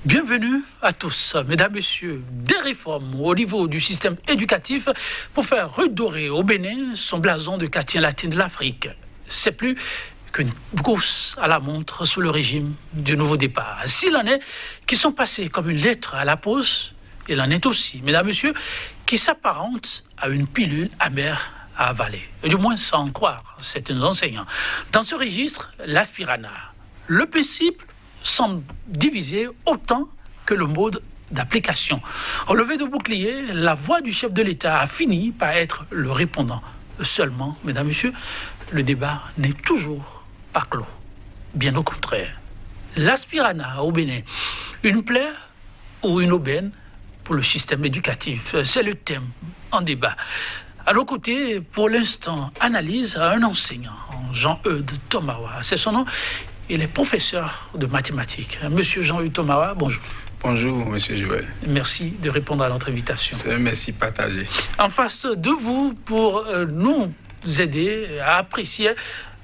Bienvenue à tous, mesdames, messieurs, des réformes au niveau du système éducatif pour faire redorer au Bénin son blason de quartier latin de l'Afrique. C'est plus qu'une course à la montre sous le régime du nouveau départ. S'il en est qui sont passés comme une lettre à la poste, il en est aussi, mesdames, messieurs, qui s'apparentent à une pilule amère à avaler. Du moins sans en croire certains enseignants. Dans ce registre, l'aspirana. Le principe semble divisé autant que le mode d'application. Au lever de bouclier, la voix du chef de l'État a fini par être le répondant. Seulement, mesdames, messieurs, le débat n'est toujours pas clos. Bien au contraire. L'aspirana au Bénin, une plaie ou une aubaine pour le système éducatif, c'est le thème en débat. À nos côtés, pour l'instant, analyse à un enseignant, Jean-Eudes Tomawa. C'est son nom. Il est professeur de mathématiques. Monsieur Jean-Eudes Tomawa, bonjour. Bonjour, monsieur Joël. Merci de répondre à notre invitation. C'est un merci partagé. En face de vous, pour nous aider à apprécier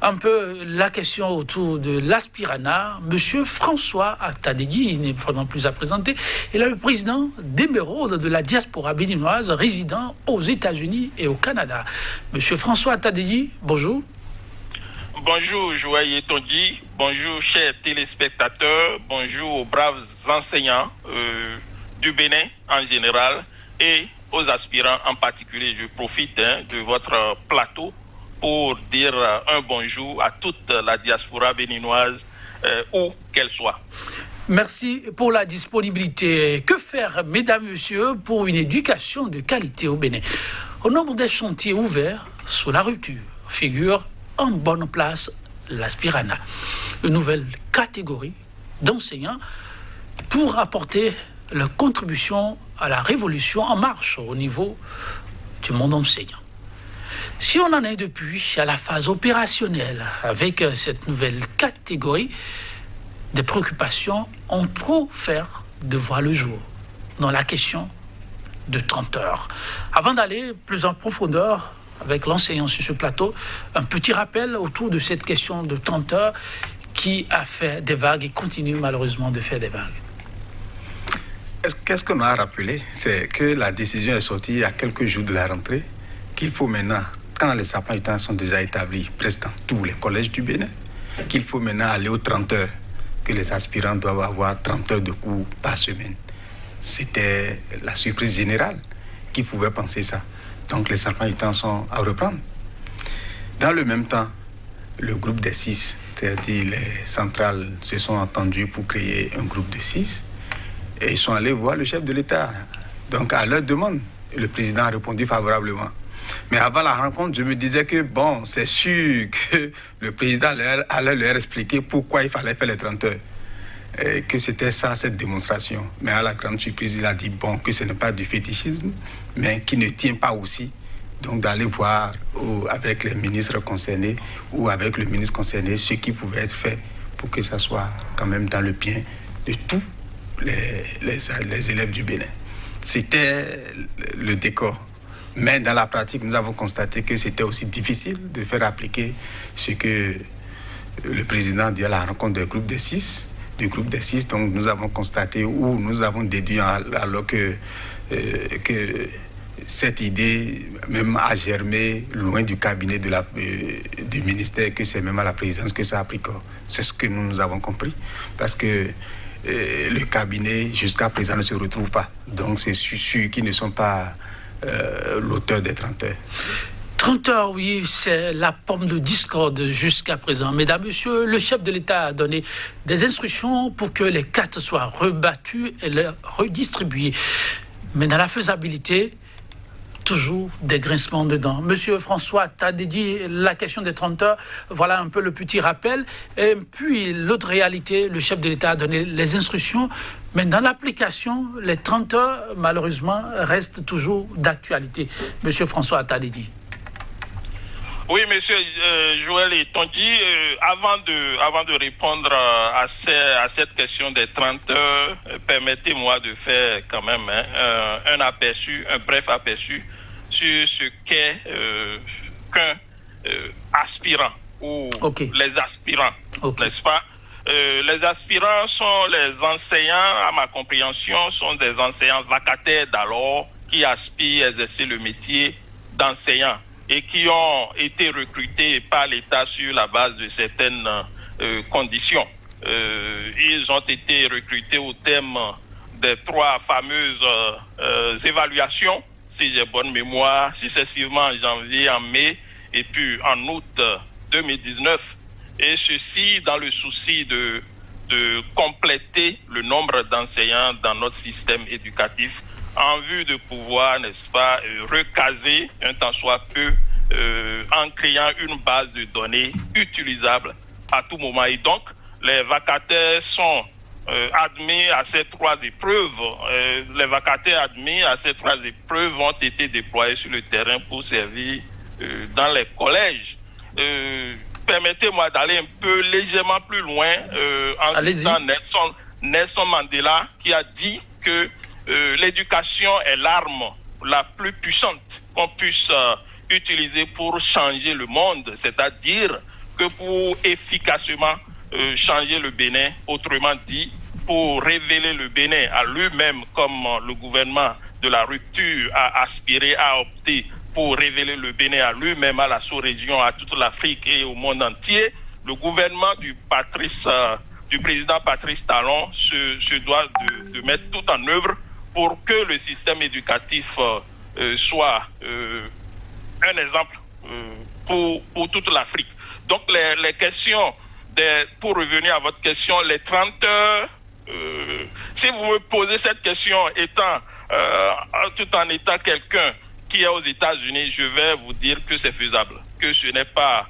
un peu la question autour de l'aspirana, monsieur François Attadegui, il n'est vraiment plus à présenter, il est le président d'émeraude de la diaspora béninoise résidant aux États-Unis et au Canada. Monsieur François Attadegui, bonjour. Bonjour Joël Tondi, bonjour chers téléspectateurs, bonjour aux braves enseignants du Bénin en général et aux aspirants en particulier. Je profite de votre plateau pour dire un bonjour à toute la diaspora béninoise, où qu'elle soit. Merci pour la disponibilité. Que faire, mesdames, messieurs, pour une éducation de qualité au Bénin? Au nombre des chantiers ouverts sous la rupture figure en bonne place l'aspirana, une nouvelle catégorie d'enseignants pour apporter leur contribution à la révolution en marche au niveau du monde enseignant. Si on en est depuis à la phase opérationnelle avec cette nouvelle catégorie, des préoccupations ont trop faire de voir le jour dans la question de 30 heures. Avant d'aller plus en profondeur avec l'enseignant sur ce plateau, un petit rappel autour de cette question de 30 heures qui a fait des vagues et continue malheureusement de faire des vagues. Qu'est-ce qu'on a rappelé? C'est que la décision est sortie à quelques jours de la rentrée, qu'il faut maintenant, quand les sapins sont déjà établis presque dans tous les collèges du Bénin, qu'il faut maintenant aller aux 30 heures, que les aspirants doivent avoir 30 heures de cours par semaine. C'était la surprise générale. Qui pouvait penser ça? Donc les sapins sont à reprendre. Dans le même temps, le groupe des 6, c'est-à-dire les centrales, se sont entendues pour créer un groupe de 6 et ils sont allés voir le chef de l'État. Donc à leur demande, le président a répondu favorablement. Mais avant la rencontre, je me disais que bon, c'est sûr que le président allait leur expliquer pourquoi il fallait faire les 30 heures. Et que c'était ça, cette démonstration. Mais à la grande surprise, il a dit bon, que ce n'est pas du fétichisme, mais qui ne tient pas aussi. Donc d'aller voir avec les ministres concernés ou avec le ministre concerné ce qui pouvait être fait pour que ça soit quand même dans le bien de tous les élèves du Bénin. C'était le décor. Mais dans la pratique, nous avons constaté que c'était aussi difficile de faire appliquer ce que le président dit à la rencontre du groupe des 6. Donc nous avons constaté ou nous avons déduit alors que cette idée même a germé loin du cabinet du ministère, que c'est même à la présidence que ça a pris corps. C'est ce que nous avons compris, parce que le cabinet jusqu'à présent ne se retrouve pas. Donc c'est ceux qui ne sont pas l'auteur des 30 heures. 30 heures, oui, c'est la pomme de discorde jusqu'à présent. Mesdames, messieurs, le chef de l'État a donné des instructions pour que les cartes soient rebattues et redistribuées. Mais dans la faisabilité, toujours des grincements dedans. Monsieur François, tu as dit la question des 30 heures, voilà un peu le petit rappel. Et puis, l'autre réalité, le chef de l'État a donné les instructions, mais dans l'application, les 30 heures, malheureusement, restent toujours d'actualité. Monsieur François, tu as dit. Oui, monsieur Joël Tondi, avant de répondre à cette question des 30 heures, permettez-moi de faire quand même un bref aperçu sur ce qu'est qu'un aspirant ou les aspirants, n'est-ce pas? Les aspirants sont les enseignants, à ma compréhension, sont des enseignants vacataires d'alors qui aspirent à exercer le métier d'enseignant et qui ont été recrutés par l'État sur la base de certaines conditions. Ils ont été recrutés au terme des 3 fameuses évaluations, si j'ai bonne mémoire, successivement en janvier, en mai et puis en août 2019. Et ceci dans le souci de compléter le nombre d'enseignants dans notre système éducatif en vue de pouvoir, n'est-ce pas, recaser un tant soit peu en créant une base de données utilisable à tout moment. Et donc, les vacataires sont admis à ces 3 épreuves. Les vacataires admis à ces 3 épreuves ont été déployés sur le terrain pour servir dans les collèges. Permettez-moi d'aller un peu légèrement plus loin en citant Nelson Mandela qui a dit que l'éducation est l'arme la plus puissante qu'on puisse utiliser pour changer le monde, c'est-à-dire que pour efficacement changer le Bénin, autrement dit, pour révéler le Bénin à lui-même comme le gouvernement de la rupture a aspiré à opter pour révéler le Bénin à lui-même, à la sous-région, à toute l'Afrique et au monde entier, le gouvernement du président Patrice Talon se doit de mettre tout en œuvre pour que le système éducatif soit un exemple pour toute l'Afrique. Donc les questions, pour revenir à votre question, les 30 heures, si vous me posez cette question tout en étant quelqu'un qui est aux États-Unis, je vais vous dire que c'est faisable, que ce n'est pas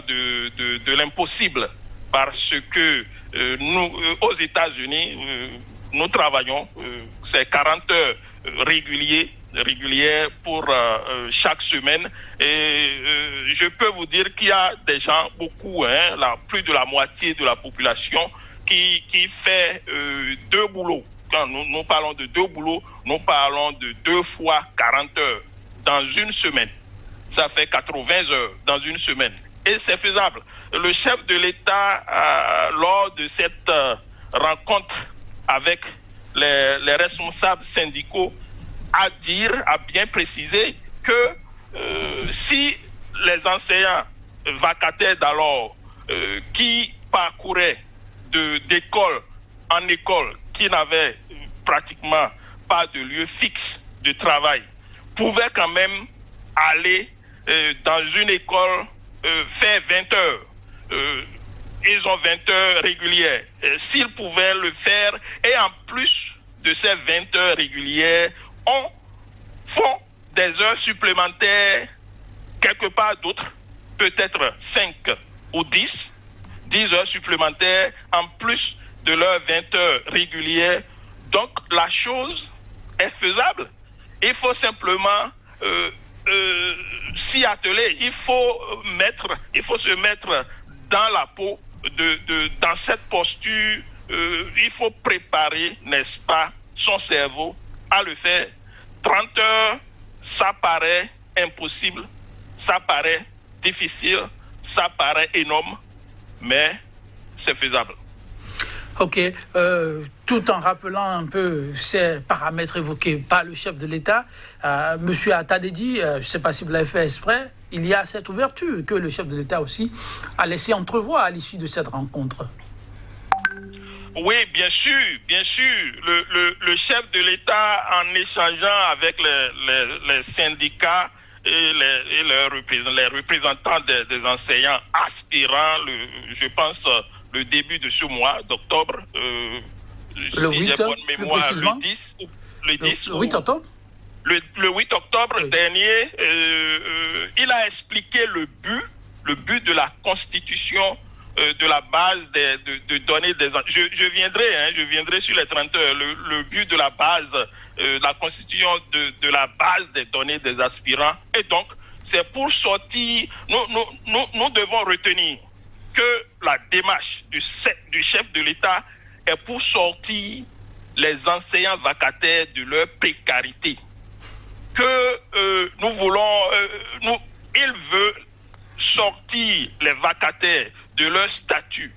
de l'impossible, parce que nous, aux États-Unis, nous travaillons, c'est 40 heures régulières pour chaque semaine. Et je peux vous dire qu'il y a des gens, beaucoup, plus de la moitié de la population qui fait 2 boulots. Quand nous parlons de 2 boulots, nous parlons de 2 fois 40 heures dans une semaine. Ça fait 80 heures dans une semaine. Et c'est faisable. Le chef de l'État, lors de cette rencontre avec les responsables syndicaux, a bien précisé que si les enseignants vacataires d'alors qui parcouraient d'école en école, qui n'avaient pratiquement pas de lieu fixe de travail, pouvaient quand même aller dans une école faire 20 heures. Ils ont 20 heures régulières. S'ils pouvaient le faire, et en plus de ces 20 heures régulières, font des heures supplémentaires quelque part d'autre, peut-être 5 ou 10 heures supplémentaires en plus de leurs 20 heures régulières. Donc la chose est faisable. Il faut simplement s'y atteler. Il faut se mettre dans la peau, dans cette posture. Il faut préparer, n'est-ce pas, son cerveau à le faire. 30 heures, ça paraît impossible, ça paraît difficile, ça paraît énorme, mais c'est faisable. Ok, tout en rappelant un peu ces paramètres évoqués par le chef de l'État, Monsieur Atadedi, je ne sais pas si vous l'avez fait exprès, il y a cette ouverture que le chef de l'État aussi a laissé entrevoir à l'issue de cette rencontre. Oui, bien sûr, bien sûr. Le chef de l'État, en échangeant avec les syndicats et les représentants des enseignants aspirants, je pense, le début de ce mois d'octobre, le 8 octobre. Le 8 octobre dernier, il a expliqué le but de la constitution de la base de données des... Je viendrai sur les 30 heures. Le but de la base, la constitution de la base des données des aspirants. Et donc, c'est pour sortir... Nous devons retenir que la démarche du chef de l'État est pour sortir les enseignants vacataires de leur précarité. Que nous voulons... il veut sortir les vacataires de leur statut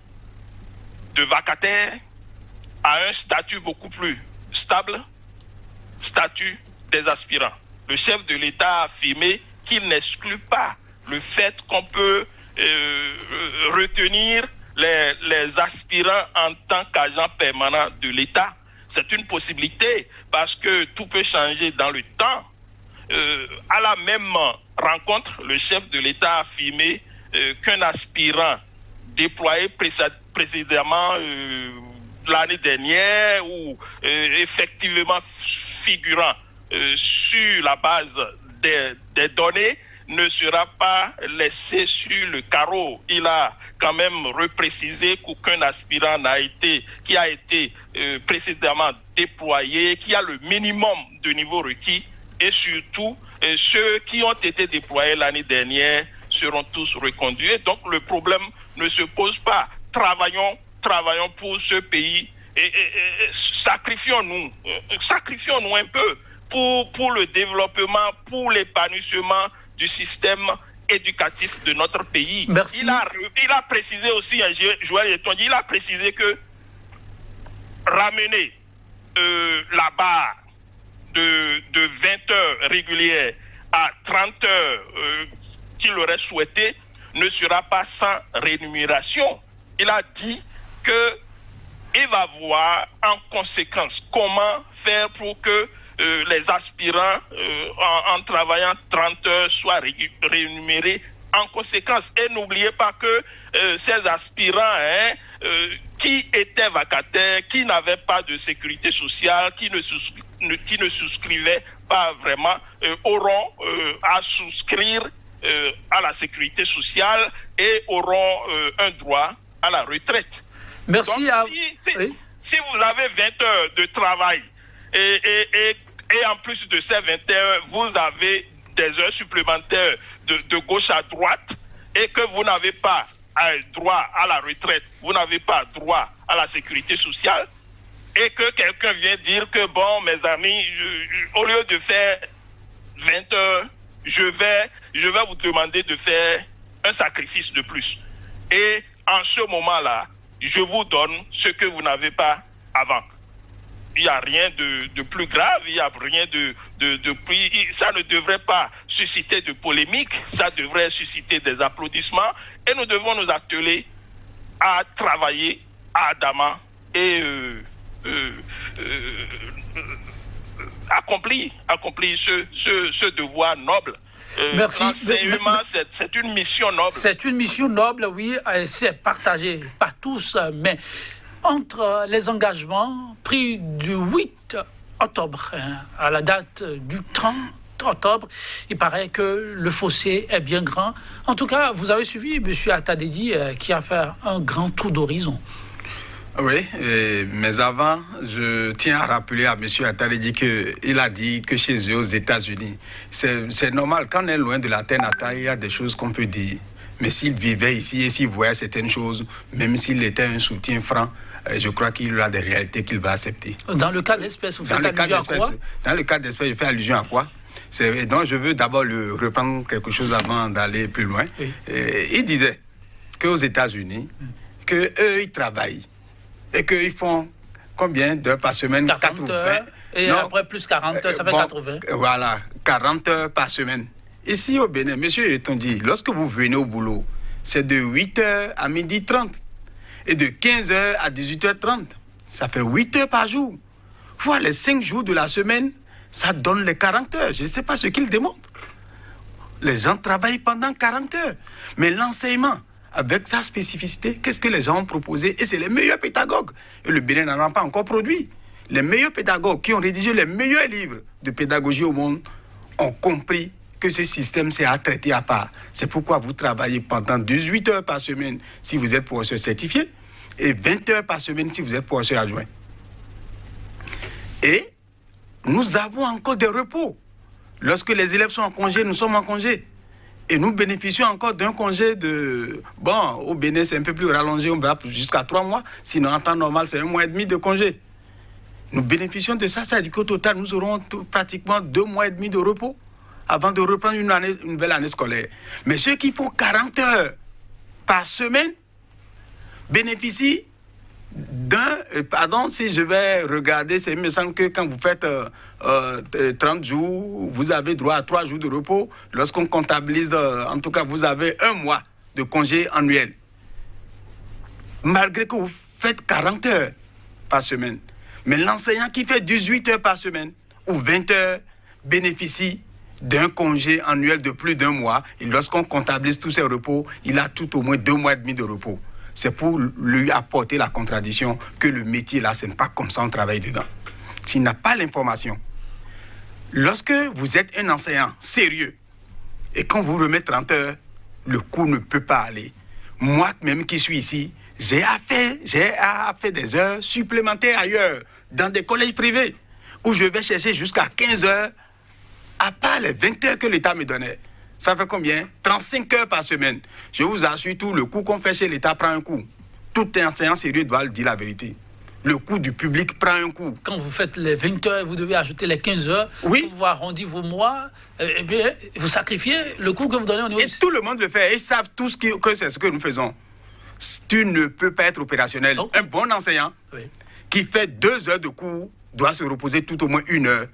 de vacataires à un statut beaucoup plus stable, statut des aspirants. Le chef de l'État a affirmé qu'il n'exclut pas le fait qu'on peut retenir les aspirants en tant qu'agents permanents de l'État. C'est une possibilité parce que tout peut changer dans le temps. À la même rencontre, le chef de l'État a affirmé qu'un aspirant déployé précédemment l'année dernière ou effectivement figurant sur la base des données ne sera pas laissé sur le carreau. Il a quand même reprécisé qu'aucun aspirant qui a été précédemment déployé, qui a le minimum de niveau requis, et surtout ceux qui ont été déployés l'année dernière seront tous reconduits. Donc le problème ne se pose pas. Travaillons pour ce pays et sacrifions-nous un peu pour le développement, pour l'épanouissement du système éducatif de notre pays. Merci. Il a précisé aussi, Joël Yetonji, il a précisé que ramener la barre de 20 heures régulières à 30 heures qu'il aurait souhaité ne sera pas sans rémunération. Il a dit qu'il va voir en conséquence comment faire pour que les aspirants en travaillant 30 heures soient rémunérés en conséquence. Et n'oubliez pas que ces aspirants qui étaient vacataires, qui n'avaient pas de sécurité sociale, qui ne souscrivaient pas vraiment, auront à souscrire à la sécurité sociale et auront un droit à la retraite. Merci. Donc, si vous avez 20 heures de travail et en plus de ces 20 heures, vous avez des heures supplémentaires de gauche à droite et que vous n'avez pas droit à la retraite, vous n'avez pas droit à la sécurité sociale et que quelqu'un vient dire que bon, mes amis, au lieu de faire 20 heures, je vais vous demander de faire un sacrifice de plus. Et en ce moment-là, je vous donne ce que vous n'avez pas avant. Il n'y a rien de plus grave, il n'y a rien de plus... Ça ne devrait pas susciter de polémique, ça devrait susciter des applaudissements. Et nous devons nous atteler à travailler ardemment et accomplir ce devoir noble. Merci. L'enseignement, c'est une mission noble. C'est une mission noble, oui, c'est partagé par tous, mais entre les engagements pris du 8 octobre à la date du 30 octobre, il paraît que le fossé est bien grand. En tout cas, vous avez suivi M. Atadedi qui a fait un grand tour d'horizon. Oui, mais avant, je tiens à rappeler à M. Atadedi qu'il a dit que chez eux, aux États-Unis, c'est normal, quand on est loin de la terre natale, il y a des choses qu'on peut dire. Mais s'il vivait ici et s'il voyait certaines choses, même s'il était un soutien franc, je crois qu'il y a des réalités qu'il va accepter. Dans le cas d'espèce, vous faites allusion à quoi? Dans le cas d'espèce, je fais allusion à quoi? Donc, je veux d'abord reprendre quelque chose avant d'aller plus loin. Oui. Il disait qu'aux États-Unis, qu'eux, ils travaillent. Et qu'ils font combien d'heures par semaine? 40 heures. Et non, après plus 40 heures, ça fait 80. Voilà, 40 heures par semaine. Ici au Bénin, monsieur Yetonji, lorsque vous venez au boulot, c'est de 8h à 12h30 et de 15h à 18h30. Ça fait 8 heures par jour. Voilà, les 5 jours de la semaine, ça donne les 40 heures. Je ne sais pas ce qu'ils démontrent. Les gens travaillent pendant 40 heures. Mais l'enseignement, avec sa spécificité, qu'est-ce que les gens ont proposé? Et c'est les meilleurs pédagogues. Et le Bénin n'en a pas encore produit. Les meilleurs pédagogues qui ont rédigé les meilleurs livres de pédagogie au monde ont compris que ce système, c'est à traiter à part. C'est pourquoi vous travaillez pendant 18 heures par semaine si vous êtes professeur certifié et 20 heures par semaine si vous êtes professeur adjoint. Et nous avons encore des repos. Lorsque les élèves sont en congé, nous sommes en congé. Et nous bénéficions encore d'un congé de... Bon, au Bénin, c'est un peu plus rallongé, on va jusqu'à 3 mois. Sinon, en temps normal, c'est 1 mois et demi de congé. Nous bénéficions de ça, ça veut dire qu'au total, nous aurons pratiquement 2 mois et demi de repos avant de reprendre une nouvelle année scolaire. Mais ceux qui font 40 heures par semaine bénéficient Pardon, si je vais regarder, il me semble que quand vous faites 30 jours, vous avez droit à 3 jours de repos. Lorsqu'on comptabilise, en tout cas, vous avez 1 mois de congé annuel. Malgré que vous faites 40 heures par semaine. Mais l'enseignant qui fait 18 heures par semaine ou 20 heures bénéficie d'un congé annuel de plus d'1 mois. Et lorsqu'on comptabilise tous ses repos, il a tout au moins 2 mois et demi de repos. C'est pour lui apporter la contradiction que le métier là, ce n'est pas comme ça on travaille dedans. S'il n'a pas l'information, lorsque vous êtes un enseignant sérieux et qu'on vous remet 30 heures, le cours ne peut pas aller. Moi même qui suis ici, j'ai fait des heures supplémentaires ailleurs, dans des collèges privés, où je vais chercher jusqu'à 15 heures, à part les 20 heures que l'État me donnait. Ça fait combien? 35 heures par semaine. Je vous assure, tout le coût qu'on fait chez l'État prend un coût. Tout enseignant sérieux doit le dire la vérité. Le coût du public prend un coût. Quand vous faites les 20 heures, vous devez ajouter les 15 heures pour pouvoir arrondir vos mois. Eh bien, vous sacrifiez le coût que vous donnez au niveau... Et tout le monde le fait. Ils savent tous que c'est ce que nous faisons. Tu ne peux pas être opérationnel. Un bon enseignant qui fait 2 heures de cours doit se reposer tout au moins 1 heure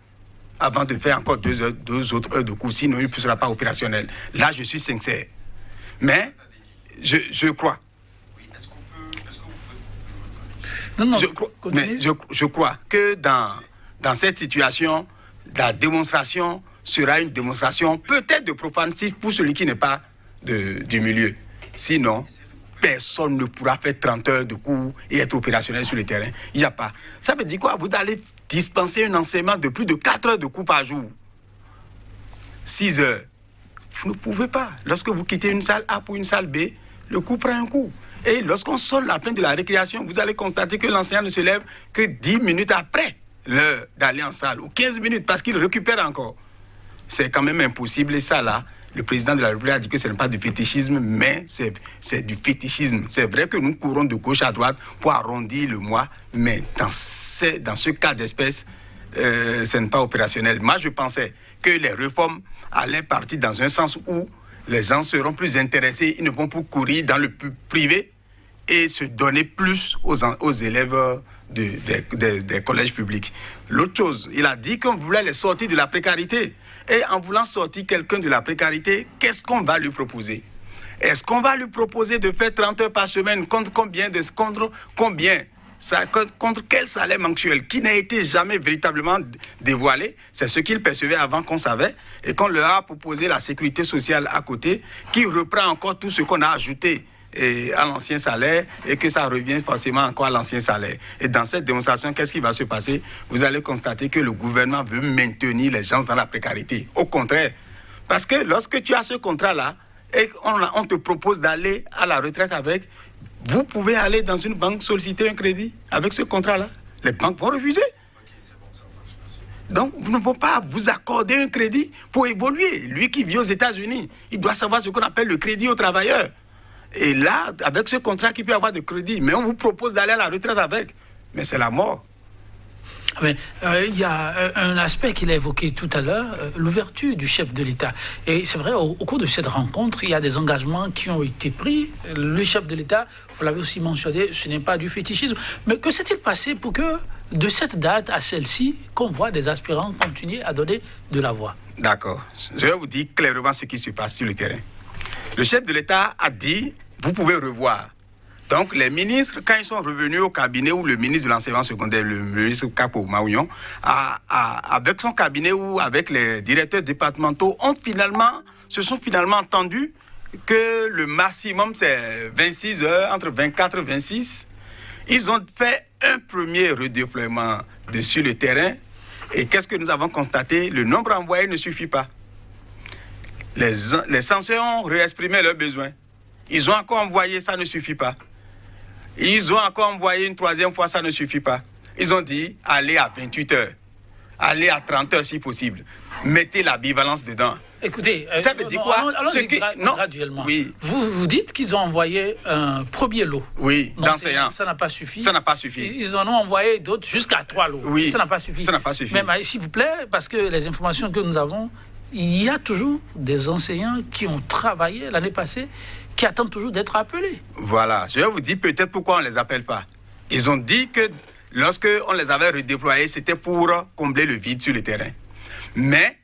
avant de faire encore 2 autres heures de cours, sinon il ne sera pas opérationnel. Là, je suis sincère. Mais, je crois. Je crois que dans cette situation, la démonstration sera une démonstration peut-être de profanité pour celui qui n'est pas du milieu. Sinon, personne ne pourra faire 30 heures de cours et être opérationnel sur le terrain. Il n'y a pas. Ça veut dire quoi? Vous allez dispenser un enseignement de plus de 4 heures de cours par jour. 6 heures. Vous ne pouvez pas. Lorsque vous quittez une salle A pour une salle B, le cours prend un coup. Et lorsqu'on sonne la fin de la récréation, vous allez constater que l'enseignant ne se lève que 10 minutes après l'heure d'aller en salle, ou 15 minutes, parce qu'il récupère encore. C'est quand même impossible. Et ça, là, le président de la République a dit que ce n'est pas du fétichisme, mais c'est du fétichisme. C'est vrai que nous courons de gauche à droite pour arrondir le mois, mais dans ce cas d'espèce, ce n'est pas opérationnel. Moi, je pensais que les réformes allaient partir dans un sens où les gens seront plus intéressés, ils ne vont plus courir dans le privé et se donner plus aux élèves des collèges publics. L'autre chose, il a dit qu'on voulait les sortir de la précarité. Et en voulant sortir quelqu'un de la précarité, qu'est-ce qu'on va lui proposer? Est-ce qu'on va lui proposer de faire 30 heures par semaine contre quel salaire mensuel qui n'a été jamais véritablement dévoilé? C'est ce qu'ils percevaient avant qu'on savait et qu'on leur a proposé la sécurité sociale à côté qui reprend encore tout ce qu'on a ajouté à l'ancien salaire et que ça revient forcément encore à l'ancien salaire. Et dans cette démonstration, qu'est-ce qui va se passer? Vous allez constater que le gouvernement veut maintenir les gens dans la précarité. Au contraire, parce que lorsque tu as ce contrat-là et on te propose d'aller à la retraite avec, vous pouvez aller dans une banque solliciter un crédit avec ce contrat-là. Les banques vont refuser. Donc, vous ne pouvez pas vous accorder un crédit pour évoluer. Lui qui vit aux États-Unis, il doit savoir ce qu'on appelle le crédit aux travailleurs. Et là, avec ce contrat qui peut avoir de crédit, mais on vous propose d'aller à la retraite avec. Mais c'est la mort. Mais il y a un aspect qu'il a évoqué tout à l'heure, l'ouverture du chef de l'État. Et c'est vrai, au cours de cette rencontre, il y a des engagements qui ont été pris. Le chef de l'État, vous l'avez aussi mentionné, ce n'est pas du fétichisme. Mais que s'est-il passé pour que, de cette date à celle-ci, qu'on voit des aspirants continuer à donner de la voix? D'accord. Je vais vous dire clairement ce qui se passe sur le terrain. Le chef de l'État a dit, vous pouvez revoir. Donc, les ministres, quand ils sont revenus au cabinet où le ministre de l'enseignement secondaire, le ministre Capo Maouillon, avec son cabinet ou avec les directeurs départementaux, se sont finalement entendus que le maximum, c'est 26 heures, entre 24 et 26. Ils ont fait un premier redéploiement sur le terrain. Et qu'est-ce que nous avons constaté? Le nombre envoyé ne suffit pas. Les censeurs ont réexprimé leurs besoins. Ils ont encore envoyé, ça ne suffit pas. Ils ont encore envoyé une 3e fois, ça ne suffit pas. Ils ont dit, allez à 28 heures. Allez à 30 heures si possible. Mettez la bivalence dedans. Écoutez, ça veut dire quoi? Graduellement. Oui. Vous dites qu'ils ont envoyé un premier lot. Oui, d'enseignants. Ça n'a pas suffi. Ça n'a pas suffi. Ils en ont envoyé d'autres jusqu'à 3 lots. Oui. Ça n'a pas suffi. Ça n'a pas suffi. Mais s'il vous plaît, parce que les informations que nous avons, il y a toujours des enseignants qui ont travaillé l'année passée, qui attendent toujours d'être appelés. Voilà. Je vais vous dire peut-être pourquoi on ne les appelle pas. Ils ont dit que lorsqu'on les avait redéployés, c'était pour combler le vide sur le terrain. Mais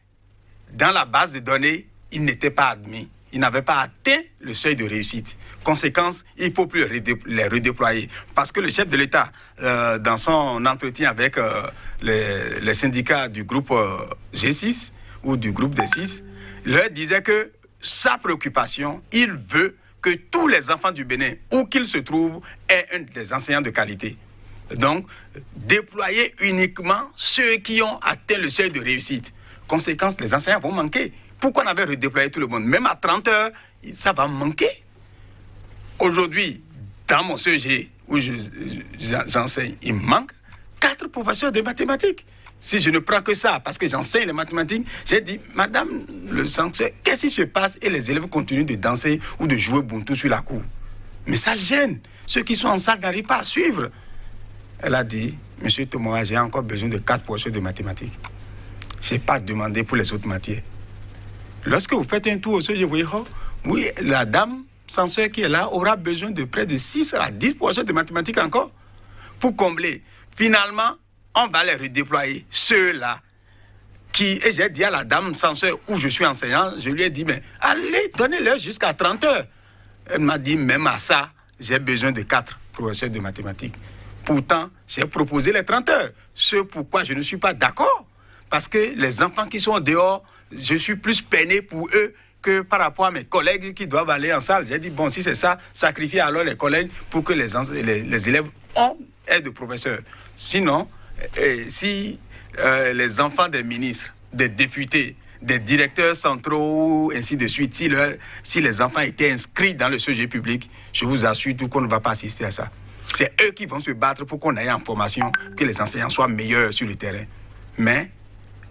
dans la base de données, ils n'étaient pas admis. Ils n'avaient pas atteint le seuil de réussite. Conséquence, il ne faut plus les redéployer. Parce que le chef de l'État, dans son entretien avec les syndicats du groupe G6 ou du groupe D6, leur disait que sa préoccupation, il veut que tous les enfants du Bénin, où qu'ils se trouvent, aient des enseignants de qualité. Donc, déployer uniquement ceux qui ont atteint le seuil de réussite. Conséquence, les enseignants vont manquer. Pourquoi on avait redéployé tout le monde? Même à 30 heures, ça va manquer. Aujourd'hui, dans mon CEG, où j'enseigne, il manque 4 professeurs de mathématiques. Si je ne prends que ça, parce que j'enseigne les mathématiques, j'ai dit, Madame le censeur, qu'est-ce qui se passe? Et les élèves continuent de danser ou de jouer buntu sur la cour. Mais ça gêne. Ceux qui sont en salle n'arrivent pas à suivre. Elle a dit, Monsieur Tomoa, j'ai encore besoin de 4 professeurs de mathématiques. Je n'ai pas demandé pour les autres matières. Lorsque vous faites un tour au sujet, vous voyez, oui, la dame censeur qui est là aura besoin de près de 6 à 10% de mathématiques encore pour combler. Finalement, on va les redéployer. Ceux-là qui... Et j'ai dit à la dame censeur où je suis enseignant, je lui ai dit, mais allez, donnez-leur jusqu'à 30 heures. Elle m'a dit, même à ça, j'ai besoin de 4 professeurs de mathématiques. Pourtant, j'ai proposé les 30 heures. Ce pourquoi je ne suis pas d'accord. Parce que les enfants qui sont dehors, je suis plus peiné pour eux que par rapport à mes collègues qui doivent aller en salle. J'ai dit, bon, si c'est ça, sacrifiez alors les collègues pour que les élèves aient de professeurs. Sinon, si les enfants des ministres, des députés, des directeurs centraux, ainsi de suite, si les enfants étaient inscrits dans le sujet public, je vous assure tout qu'on ne va pas assister à ça. C'est eux qui vont se battre pour qu'on ait en formation, que les enseignants soient meilleurs sur le terrain. Mais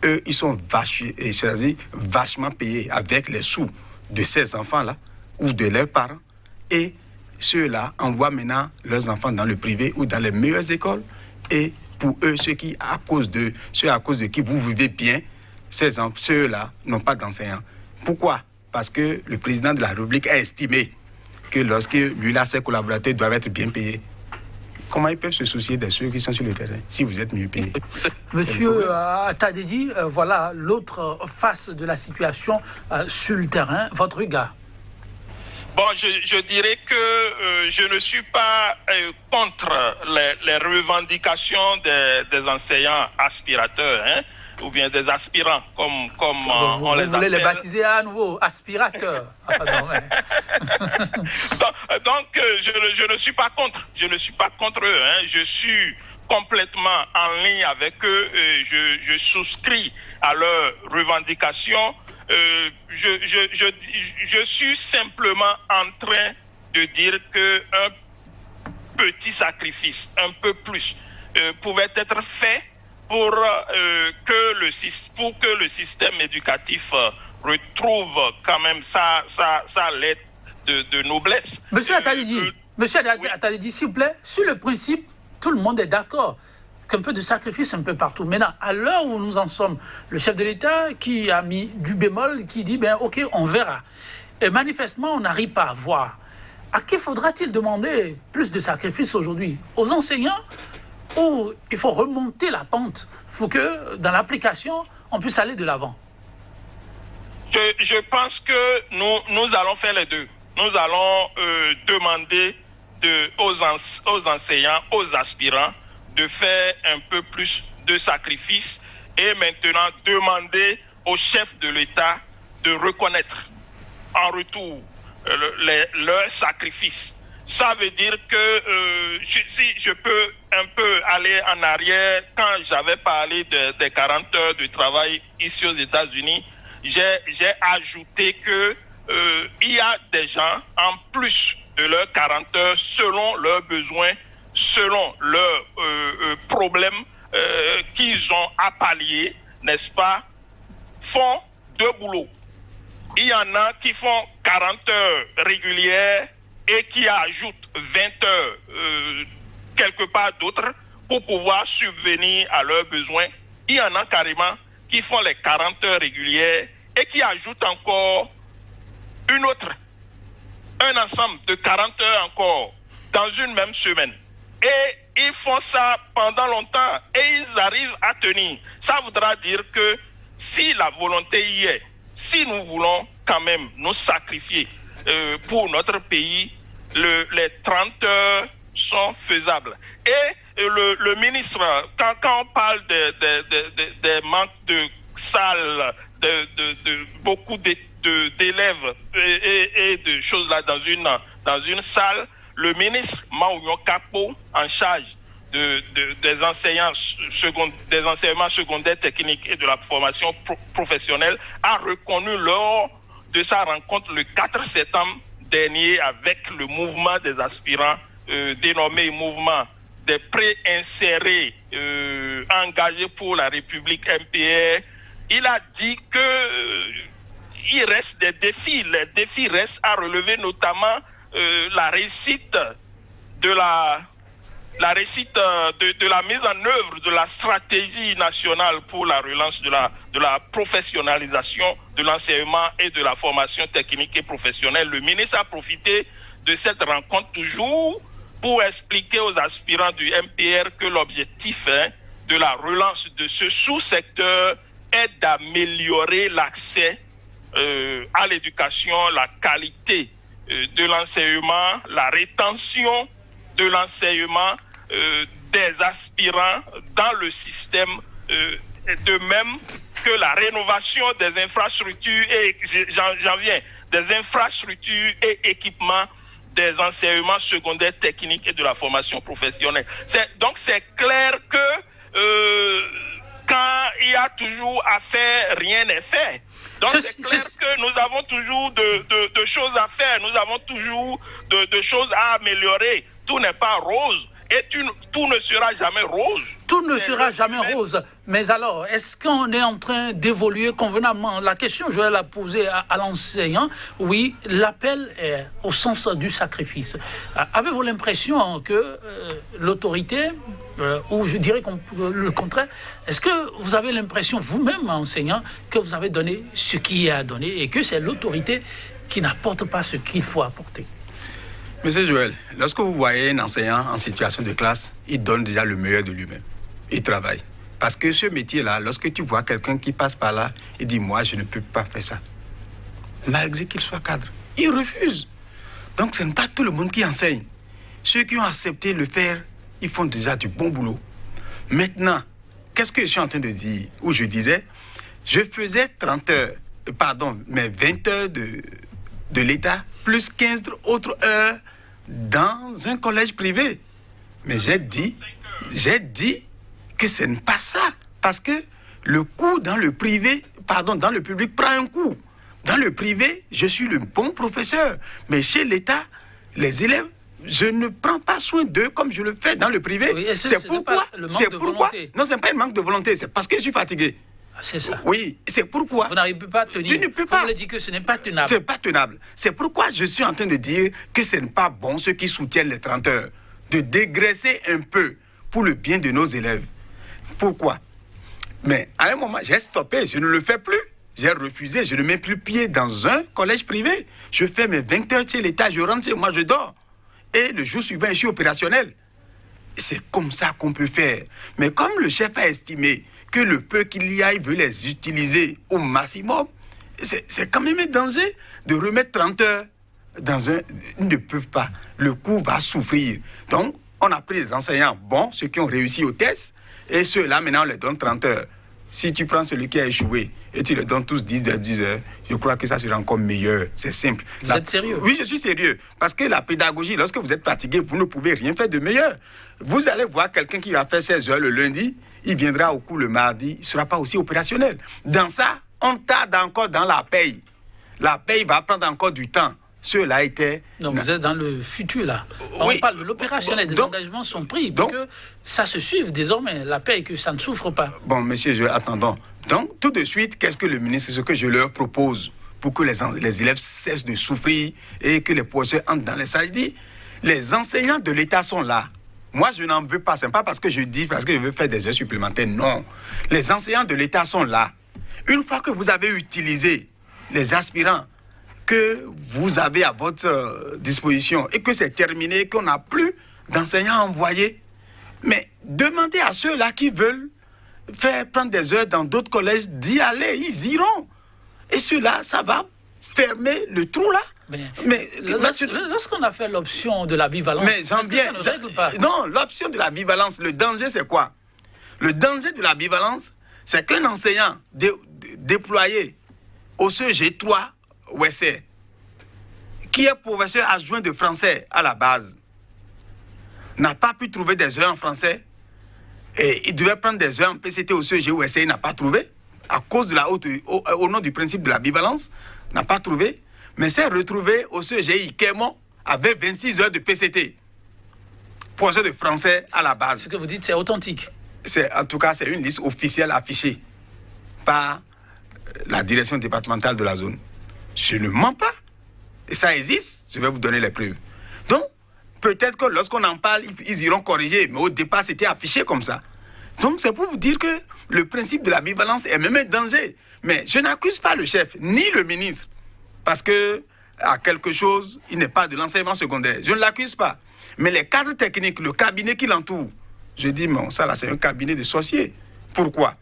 eux, ils sont vachement payés avec les sous de ces enfants-là ou de leurs parents. Et ceux-là envoient maintenant leurs enfants dans le privé ou dans les meilleures écoles. Et pour eux, ceux à cause de qui vous vivez bien, ceux-là n'ont pas d'enseignants. Pourquoi? Parce que le président de la République a estimé que lorsque lui-là, ses collaborateurs doivent être bien payés. Comment ils peuvent se soucier de ceux qui sont sur le terrain si vous êtes mieux payés? Monsieur Tadedi, voilà l'autre face de la situation sur le terrain. Votre regard? Bon, je dirais que je ne suis pas contre les revendications des enseignants aspirateurs, hein, ou bien des aspirants, comme on les appelle. Vous voulez les baptiser à nouveau aspirateurs? Donc, je ne suis pas contre. Je ne suis pas contre eux. Hein. Je suis complètement en ligne avec eux. Je souscris à leurs revendications. Je suis simplement en train de dire qu'un petit sacrifice, un peu plus, pouvait être fait pour que le système éducatif retrouve quand même sa lettre de noblesse. Monsieur Attalidi, s'il vous plaît, sur le principe, tout le monde est d'accord qu'un peu de sacrifice un peu partout. Maintenant, à l'heure où nous en sommes, le chef de l'État qui a mis du bémol, qui dit, ok, on verra. Et manifestement, on n'arrive pas à voir. À qui faudra-t-il demander plus de sacrifices aujourd'hui? Aux enseignants? Ou il faut remonter la pente pour que, dans l'application, on puisse aller de l'avant? Je pense que nous allons faire les deux. Nous allons demander aux enseignants, aux aspirants, de faire un peu plus de sacrifices et maintenant demander au chef de l'État de reconnaître en retour leurs sacrifices. Ça veut dire que si je peux un peu aller en arrière, quand j'avais parlé des 40 heures de travail ici aux États-Unis, j'ai ajouté que il y a des gens, en plus de leurs 40 heures, selon leurs besoins, selon leurs problèmes qu'ils ont à pallier, n'est-ce pas, font 2 boulots. Il y en a qui font 40 heures régulières et qui ajoutent 20 heures quelque part d'autre pour pouvoir subvenir à leurs besoins. Il y en a carrément qui font les 40 heures régulières et qui ajoutent encore un ensemble de 40 heures encore dans une même semaine. ils font ça pendant longtemps et ils arrivent à tenir. Ça voudra dire que si la volonté y est, si nous voulons quand même nous sacrifier pour notre pays, les 30 heures sont faisables. Et le ministre, quand on parle des manques de salles, de beaucoup d'élèves et de choses là dans une salle, le ministre Maounyo Kapo, en charge des enseignements secondaires techniques et de la formation professionnelle, a reconnu lors de sa rencontre le 4 septembre dernier avec le mouvement des aspirants dénommé mouvement des pré-insérés engagés pour la République MPR. Il a dit que il reste des défis. Les défis restent à relever, notamment la réussite de la mise en œuvre de la stratégie nationale pour la relance de la professionnalisation de l'enseignement et de la formation technique et professionnelle. Le ministre a profité de cette rencontre toujours pour expliquer aux aspirants du MPR que l'objectif de la relance de ce sous-secteur est d'améliorer l'accès à l'éducation, la qualité de l'enseignement, la rétention de l'enseignement des aspirants dans le système, de même que la rénovation des infrastructures et j'en viens, des infrastructures et équipements des enseignements secondaires techniques et de la formation professionnelle. Donc c'est clair que quand il y a toujours à faire, rien n'est fait. Donc c'est clair que nous avons toujours de choses à faire, nous avons toujours de choses à améliorer. Tout n'est pas rose et tout ne sera jamais rose. Tout ne sera jamais rose. Mais alors, est-ce qu'on est en train d'évoluer convenablement? La question, je vais la poser à l'enseignant. Oui, l'appel est au sens du sacrifice. Avez-vous l'impression que l'autorité, ou je dirais le contraire, est-ce que vous avez l'impression, vous-même, enseignant, que vous avez donné ce qui est à donner et que c'est l'autorité qui n'apporte pas ce qu'il faut apporter? Monsieur Joël, lorsque vous voyez un enseignant en situation de classe, il donne déjà le meilleur de lui-même. Il travaille. Parce que ce métier-là, lorsque tu vois quelqu'un qui passe par là, il dit « moi, je ne peux pas faire ça ». Malgré qu'il soit cadre, il refuse. Donc, ce n'est pas tout le monde qui enseigne. Ceux qui ont accepté de le faire, ils font déjà du bon boulot. Maintenant, qu'est-ce que je suis en train de dire? Où je disais, je faisais 20 heures de l'État, plus 15 autres heures dans un collège privé. Mais j'ai dit que ce n'est pas ça. Parce que le coût dans le privé, dans le public prend un coût. Dans le privé, je suis le bon professeur. Mais chez l'État, les élèves, je ne prends pas soin d'eux comme je le fais dans le privé. Oui, c'est pourquoi. Non, ce n'est pas un manque de volonté, c'est parce que je suis fatigué. C'est ça. Oui, c'est pourquoi. Vous n'arrivez pas à tenir. Tu ne peux pas. Vous dites que ce n'est pas tenable. C'est pas tenable. C'est pourquoi je suis en train de dire que ce n'est pas bon ceux qui soutiennent les 30 heures. De dégraisser un peu pour le bien de nos élèves. Pourquoi? Mais à un moment, j'ai stoppé, je ne le fais plus. J'ai refusé, je ne mets plus pied dans un collège privé. Je fais mes 20 heures chez l'État, je rentre chez moi, je dors. Et le jour suivant, je suis opérationnel. C'est comme ça qu'on peut faire. Mais comme le chef a estimé que le peu qu'il y a, il veut les utiliser au maximum, c'est quand même un danger de remettre 30 heures dans un... Ils ne peuvent pas. Le coût va souffrir. Donc, on a pris les enseignants bons, ceux qui ont réussi au test, et ceux-là, maintenant, on les donne 30 heures. Si tu prends celui qui a échoué et tu les donnes tous 10 heures, je crois que ça sera encore meilleur. C'est simple. Vous êtes sérieux? Oui, je suis sérieux. Parce que la pédagogie, lorsque vous êtes fatigué, vous ne pouvez rien faire de meilleur. Vous allez voir quelqu'un qui va faire 16 heures le lundi, il viendra au cours le mardi, il ne sera pas aussi opérationnel. Dans ça, on tarde encore dans la paye. La paye va prendre encore du temps. Ceux-là étaient... Donc vous êtes dans le futur, là. On parle de l'opérationnel, des engagements sont pris pour que ça se suive désormais, la paye, que ça ne souffre pas. Bon, monsieur, attendons. Donc, tout de suite, qu'est-ce que le ministre, ce que je leur propose pour que les élèves cessent de souffrir et que les professeurs entrent dans les salles, je dis, les enseignants de l'État sont là. Moi, je n'en veux pas. Ce n'est pas parce que je dis, parce que je veux faire des heures supplémentaires. Non. Les enseignants de l'État sont là. Une fois que vous avez utilisé les aspirants que vous avez à votre disposition et que c'est terminé, qu'on n'a plus d'enseignants envoyés, Mais demandez à ceux-là qui veulent faire prendre des heures dans d'autres collèges d'y aller, ils iront. Et ceux-là, ça va fermer le trou là. Mais lorsqu'on a fait l'option de la bivalence, mais j'en viens. Non, l'option de la bivalence, le danger c'est quoi? Le danger de la bivalence, c'est qu'un enseignant déployé au CEG 3 OSC, qui est professeur adjoint de français à la base, n'a pas pu trouver des heures en français et il devait prendre des heures en PCT au CEG OSC, il n'a pas trouvé, à cause de la haute, au nom du principe de la bivalence, n'a pas trouvé, mais s'est retrouvé au CEGI Kémon avec 26 heures de PCT, professeur de français à la base. Ce que vous dites, c'est authentique. En tout cas, c'est une liste officielle affichée par la direction départementale de la zone. Je ne mens pas. Et ça existe, je vais vous donner les preuves. Donc, peut-être que lorsqu'on en parle, ils iront corriger, mais au départ, c'était affiché comme ça. Donc, c'est pour vous dire que le principe de la bivalence est même un danger. Mais je n'accuse pas le chef, ni le ministre, parce que à quelque chose, il n'est pas de l'enseignement secondaire. Je ne l'accuse pas. Mais les cadres techniques, le cabinet qui l'entoure, je dis, bon, ça là, c'est un cabinet de sorciers. Pourquoi?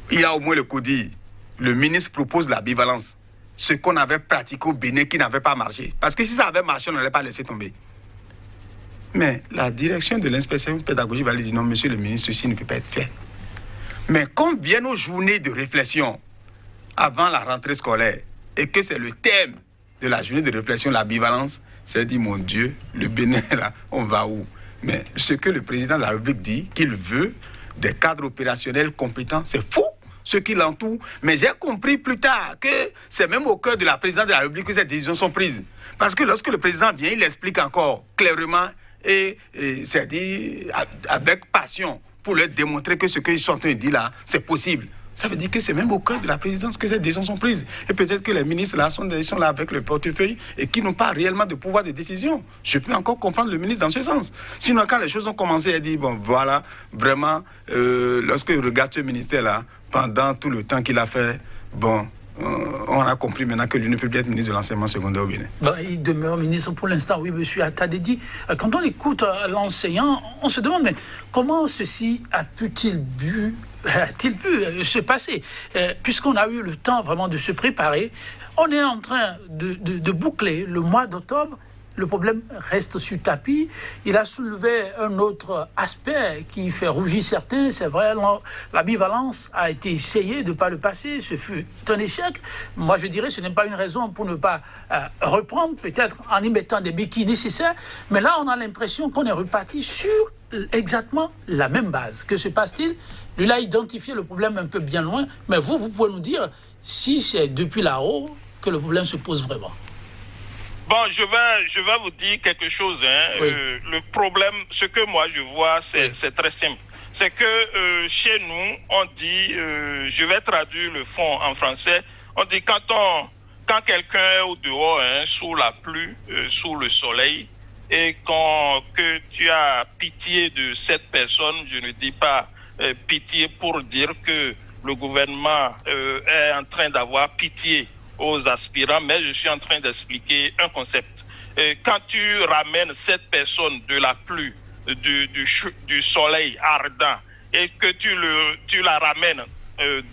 Il y a au moins le CODI. Le ministre propose la bivalence. Ce qu'on avait pratiqué au Bénin qui n'avait pas marché. Parce que si ça avait marché, on n'allait pas laisser tomber. Mais la direction de l'inspection pédagogique va lui dire, non, monsieur le ministre, ceci ne peut pas être fait. Mais comme viennent nos journées de réflexion avant la rentrée scolaire, et que c'est le thème de la journée de réflexion, la bivalence, j'ai dit, mon Dieu, le Bénin, là, on va où? Mais ce que le président de la République dit, qu'il veut des cadres opérationnels compétents, c'est faux, ce qui l'entoure. Mais j'ai compris plus tard que c'est même au cœur de la présidence de la République que ces décisions sont prises. Parce que lorsque le président vient, il explique encore clairement et c'est dit avec passion pour leur démontrer que ce qu'ils sont en train de dire là, c'est possible. Ça veut dire que c'est même au cœur de la présidence que ces décisions sont prises. Et peut-être que les ministres là sont là avec le portefeuille et qui n'ont pas réellement de pouvoir de décision. Je peux encore comprendre le ministre dans ce sens. Sinon, quand les choses ont commencé, il a dit, bon, voilà, vraiment, lorsque je regarde ce ministère-là, pendant tout le temps qu'il a fait, bon, on a compris maintenant que lui ne peut plus être ministre de l'enseignement secondaire au Bénin. Ben, il demeure ministre pour l'instant, oui, monsieur Attadedi. Quand on écoute l'enseignant, on se demande, mais comment ceci a-t-il pu se passer? Puisqu'on a eu le temps vraiment de se préparer, on est en train de boucler le mois d'octobre. Le problème reste sur tapis. Il a soulevé un autre aspect qui fait rougir certains. C'est vrai, la bivalence a été essayée de par le passé. Ce fut un échec. Moi, je dirais que ce n'est pas une raison pour ne pas reprendre, peut-être en y mettant des béquilles nécessaires. Mais là, on a l'impression qu'on est reparti sur exactement la même base. Que se passe-t-il? Lui, a identifié le problème un peu bien loin. Mais vous pouvez nous dire si c'est depuis là-haut que le problème se pose vraiment. Bon, je vais vous dire quelque chose. Oui. Le problème, ce que moi je vois, c'est très simple. C'est que chez nous, on dit, je vais traduire le fond en français, on dit quand quelqu'un est au dehors, sous la pluie, sous le soleil, et que tu as pitié de cette personne, je ne dis pas pitié pour dire que le gouvernement est en train d'avoir pitié aux aspirants, mais je suis en train d'expliquer un concept. Quand tu ramènes cette personne de la pluie, du soleil ardent, et que tu la ramènes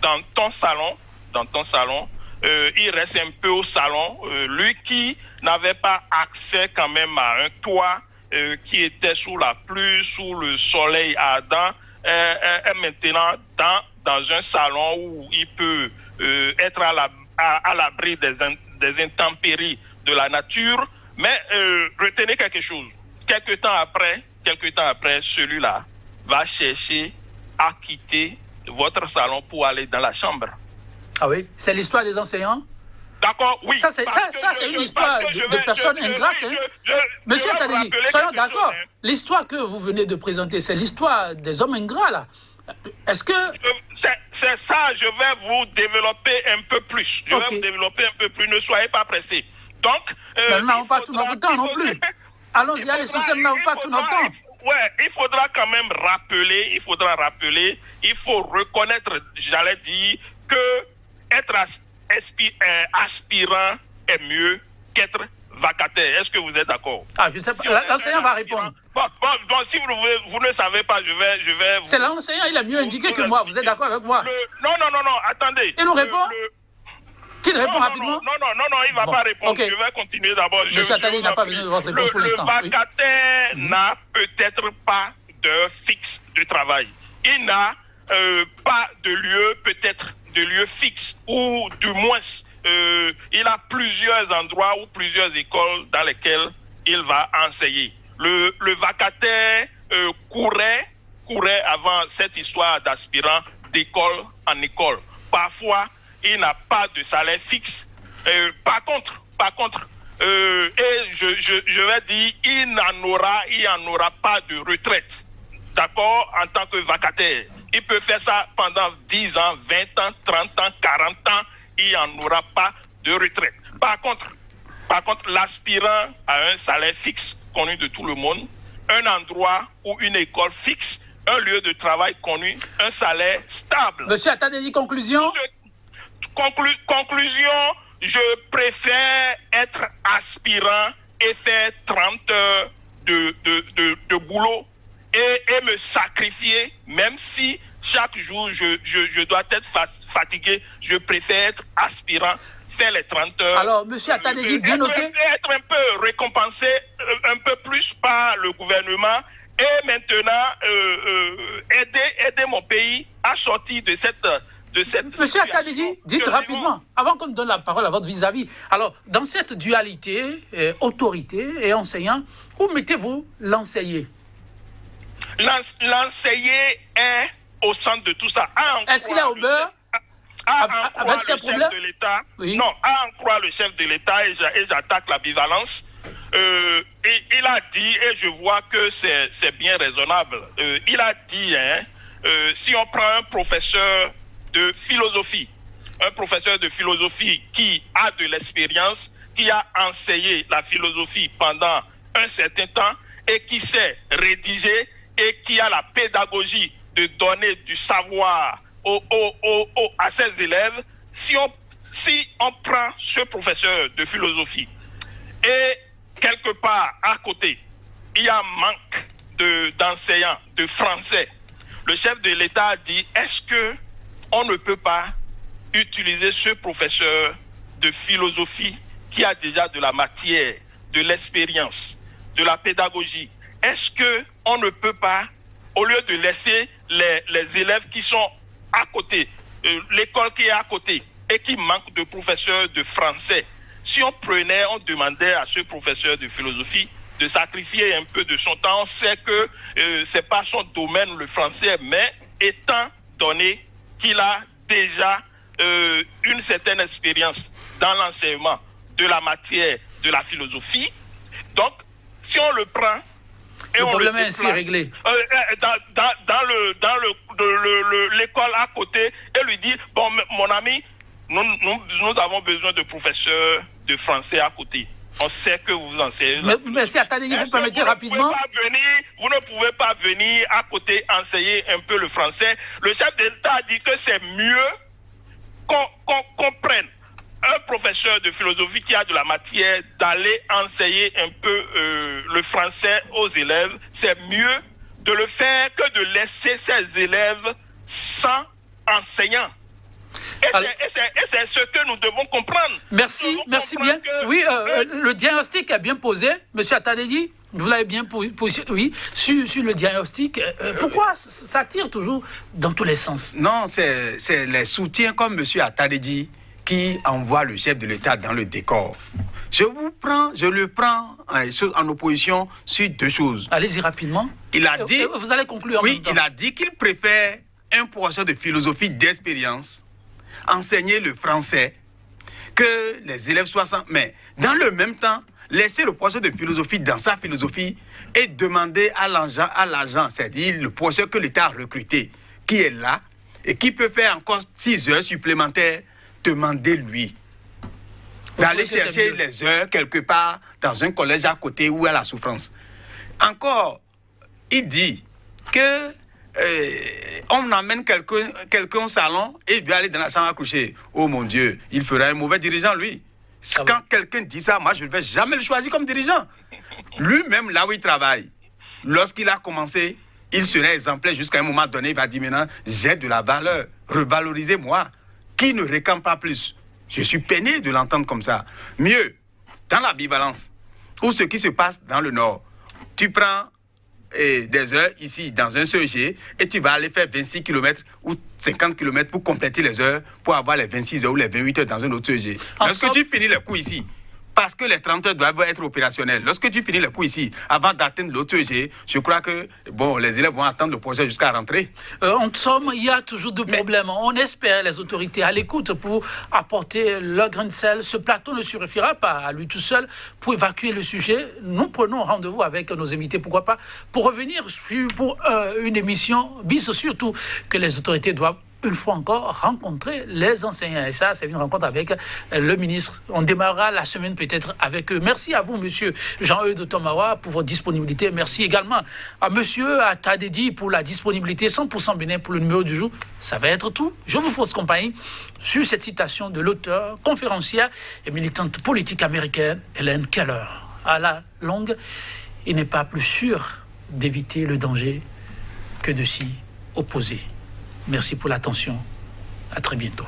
dans ton salon, il reste un peu au salon. Lui qui n'avait pas accès quand même à un toit, qui était sous la pluie, sous le soleil ardent, est maintenant dans un salon où il peut être à l'abri des intempéries de la nature, mais retenez quelque chose. Quelque temps après, celui-là va chercher à quitter votre salon pour aller dans la chambre. Ah oui, c'est l'histoire des enseignants? D'accord, oui. Ça, c'est une histoire de personnes ingrates. Monsieur Attadedi, soyons d'accord. L'histoire que vous venez de présenter, c'est l'histoire des hommes ingrats, là. Est-ce que... C'est ça, je vais vous développer un peu plus. Ne soyez pas pressés. Donc... nous n'avons pas tout notre temps non plus. Allons-y, à l'essentiel, nous n'avons pas tout notre temps. Il faudra quand même rappeler, il faut reconnaître, j'allais dire, que être aspirant est mieux qu'être vacataires. Est-ce que vous êtes d'accord? Ah, je ne sais pas. L'enseignant va répondre. Bon, si vous ne savez pas, je vais C'est l'enseignant, il a mieux indiqué que moi. Vous êtes d'accord avec moi? Non, attendez. Il nous répond? Qu'il répond rapidement? Non, il ne va pas répondre. Okay. Je vais continuer d'abord. Monsieur Attali n'a pas besoin de votre réponse pour l'instant. Le vacataire n'a peut-être pas d'heure fixe de travail. Il n'a pas de lieu, peut-être de lieu fixe, ou du moins, il a plusieurs endroits ou plusieurs écoles dans lesquelles il va enseigner. Le vacataire courait avant cette histoire d'aspirant d'école en école. Parfois, il n'a pas de salaire fixe. Par contre, et je vais dire, il n'en aura pas de retraite. D'accord? En tant que vacataire. Il peut faire ça pendant 10 ans, 20 ans, 30 ans, 40 ans. Il n'en aura pas de retraite. Par contre, l'aspirant a un salaire fixe connu de tout le monde, un endroit ou une école fixe, un lieu de travail connu, un salaire stable. Monsieur Attali, conclusion? Conclusion, je préfère être aspirant et faire 30 heures de boulot et me sacrifier, même si chaque jour je dois être fatigué, je préfère être aspirant, faire les 30 heures. Alors, monsieur Attali, bien noté. Être un peu récompensé un peu plus par le gouvernement et maintenant aider mon pays à sortir de cette Monsieur Attali, dites rapidement, avant qu'on donne la parole à votre vis-à-vis. Alors, dans cette dualité, autorité et enseignant, où mettez-vous l'enseigner? L'enseigner est au centre de tout ça. Est-ce qu'il est au beurre avec ses problèmes de l'État? Oui. Non, à en croire le chef de l'État, et j'attaque la bivalence. Il a dit, et je vois que c'est bien raisonnable, il a dit, si on prend un professeur de philosophie qui a de l'expérience, qui a enseigné la philosophie pendant un certain temps et qui sait rédiger et qui a la pédagogie de donner du savoir à ses élèves, si on prend ce professeur de philosophie et quelque part à côté, il y a un manque d'enseignants de français, le chef de l'État a dit, est-ce que on ne peut pas utiliser ce professeur de philosophie qui a déjà de la matière, de l'expérience, de la pédagogie? Est-ce qu'on ne peut pas, au lieu de laisser les élèves qui sont à côté, l'école qui est à côté et qui manque de professeurs de français, si on demandait à ce professeur de philosophie de sacrifier un peu de son temps, on sait que ce n'est pas son domaine le français, mais étant donné qu'il a déjà une certaine expérience dans l'enseignement de la matière de la philosophie. Donc, si on le prend et on le déplace dans l'école à côté et lui dit, bon, mon ami, nous avons besoin de professeurs de français à côté. On sait que vous enseignez. Mais si Attali, vous permettez rapidement. Vous ne pouvez pas venir à côté enseigner un peu le français. Le chef de l'État a dit que c'est mieux qu'on prenne un professeur de philosophie qui a de la matière d'aller enseigner un peu le français aux élèves. C'est mieux de le faire que de laisser ses élèves sans enseignant. Et c'est ce que nous devons comprendre. Merci bien. Oui, le diagnostic est bien posé. Monsieur Attali, vous l'avez bien posé, oui, sur le diagnostic. Pourquoi ça tire toujours dans tous les sens? Non, c'est les soutiens comme monsieur Attali qui envoie le chef de l'État dans le décor. Je le prends en opposition sur deux choses. Allez-y rapidement. Il a dit, vous allez conclure en même temps. Il a dit qu'il préfère un professeur de philosophie d'expérience enseigner le français que les élèves soient sans... Mais dans le même temps, laisser le professeur de philosophie dans sa philosophie et demander à l'agent, c'est-à-dire le professeur que l'État a recruté, qui est là et qui peut faire encore 6 heures supplémentaires, demandez-lui d'aller chercher les heures quelque part dans un collège à côté où il y a la souffrance. Encore, il dit que on amène quelqu'un au salon et il doit aller dans la chambre à coucher. Oh mon Dieu, il fera un mauvais dirigeant lui. Quand quelqu'un dit ça, moi, je ne vais jamais le choisir comme dirigeant. Lui-même, là où il travaille, lorsqu'il a commencé, il serait exemplaire jusqu'à un moment donné. Il va dire maintenant, j'ai de la valeur, revalorisez-moi. Qui ne réclame pas plus? Je suis peiné de l'entendre comme ça. Mieux, dans la bivalence, ou ce qui se passe dans le Nord, tu prends des heures ici, dans un CEG, et tu vas aller faire 26 km ou 50 km pour compléter les heures, pour avoir les 26 heures ou les 28 heures dans un autre CEG. Lorsque tu finis le coup ici, parce que les 30 heures doivent être opérationnelles. Lorsque tu finis le coup ici, avant d'atteindre l'autre CEG, je crois que les élèves vont attendre le projet jusqu'à rentrer. En somme, il y a toujours des problèmes. On espère les autorités à l'écoute pour apporter leur grain de sel. Ce plateau ne suffira pas à lui tout seul pour évacuer le sujet. Nous prenons rendez-vous avec nos invités, pourquoi pas, pour revenir pour une émission bis, surtout que les autorités doivent une fois encore rencontrer les enseignants. Et ça, c'est une rencontre avec le ministre. On démarrera la semaine peut-être avec eux. Merci à vous, monsieur Jean-Eudes Tomawa, pour votre disponibilité. Merci également à monsieur Atadedi pour la disponibilité 100% Bénin pour le numéro du jour. Ça va être tout. Je vous fausse compagnie sur cette citation de l'auteur, conférencière et militante politique américaine Hélène Keller. À la longue, il n'est pas plus sûr d'éviter le danger que de s'y opposer. Merci pour l'attention. À très bientôt.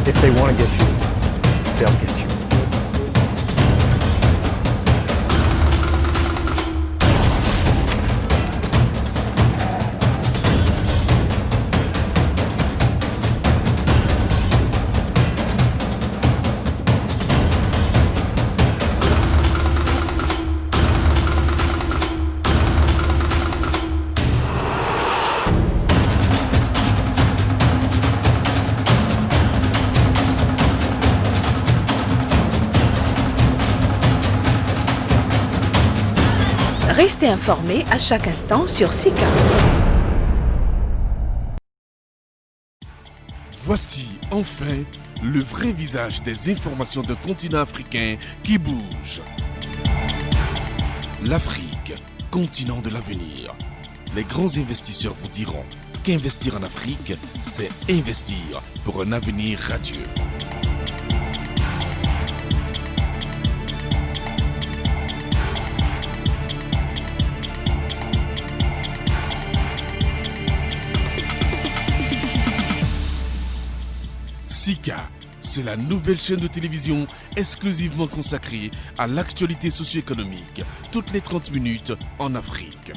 If they want to get you, they'll get you. Restez informés à chaque instant sur SICA. Voici enfin le vrai visage des informations d'un continent africain qui bouge. L'Afrique, continent de l'avenir. Les grands investisseurs vous diront qu'investir en Afrique, c'est investir pour un avenir radieux. SICA, c'est la nouvelle chaîne de télévision exclusivement consacrée à l'actualité socio-économique, toutes les 30 minutes en Afrique.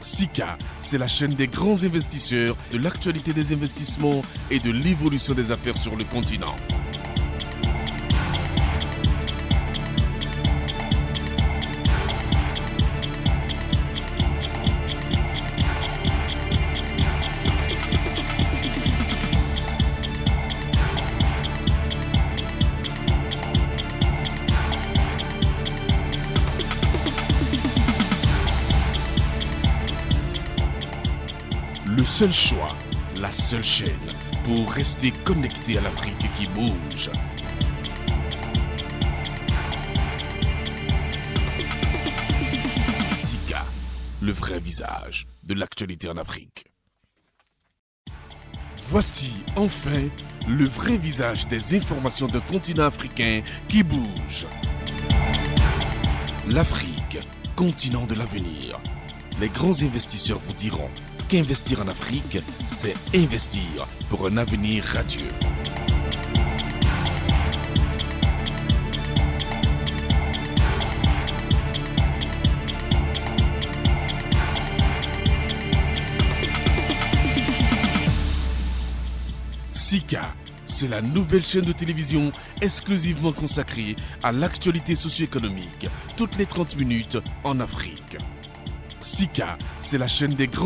SICA, c'est la chaîne des grands investisseurs, de l'actualité des investissements et de l'évolution des affaires sur le continent. Le seul choix, la seule chaîne pour rester connecté à l'Afrique qui bouge. SICA, le vrai visage de l'actualité en Afrique. Voici enfin le vrai visage des informations d'un continent africain qui bouge. L'Afrique, continent de l'avenir. Les grands investisseurs vous diront qu'investir en Afrique, c'est investir pour un avenir radieux. SICA, c'est la nouvelle chaîne de télévision exclusivement consacrée à l'actualité socio-économique, toutes les 30 minutes en Afrique. Sika, c'est la chaîne des grands